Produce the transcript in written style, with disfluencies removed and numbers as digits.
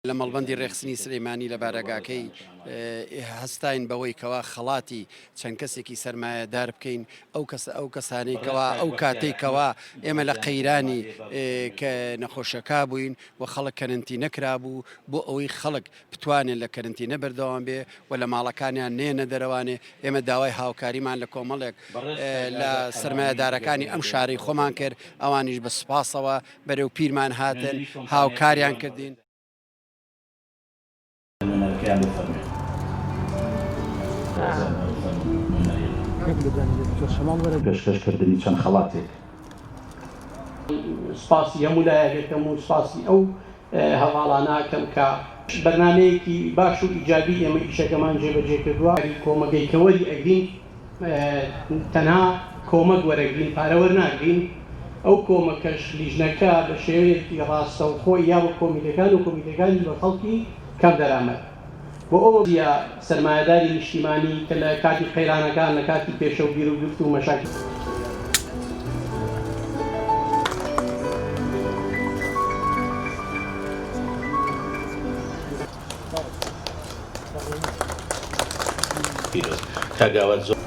لە مەڵبەندی ڕێخستنی سلەیمانی لە بارەگاکەی هەستاین بەوەی کەوا خەڵاتی چەند کەسێکی سەرمایەدار بکەین ئەو کەسانەی کەوا ئەو کاتەی کەوا ئێمە لە قەیرانی کە نەخۆشەکە بووین و خەڵک کەرنتی نەکرابوو بۆ ئەوەی خەڵک بتوانێت لە کەرنتینە بەردەوام بێ و لە ماڵەکانیان نێنە دەرەوانێ ئێمە داوای هاوکاریمان لە کۆمەڵێک لە سەرمایەدارەکانی ئەم شارەی خۆمان کرد ئەوانیش بە سوپاسەوە بەرەو پیرمان هاتن هاوکاریان کردین. پێشکەشکردنی چەند خەڵاتێک سپاسی هەموو لایەکەکەم و سپاسی ئەو هەواڵاناکەم کە بەرنامەیەکی باش و ئیجابی ئێمە ئیشەکەمان جێبەجێ کردووە کۆمەگەیکەوەری ئەگرین تەنها کۆمەک وەرەگرین پارە وەرناگرین ئەو کۆمەکەش لیژنەکە بە شێوەیەکی ڕاستەوخۆی یا بە کۆمیتەکان و کۆمیتەکانی بە خەڵکی کەم دەرامەت بۆ ئەوە سەرمایەداری نیشتیمانی کە لە کاتی قەیرانەکان لە کاتی پێشە و بیر و گرفت و مەشاکل کاگاوە زۆر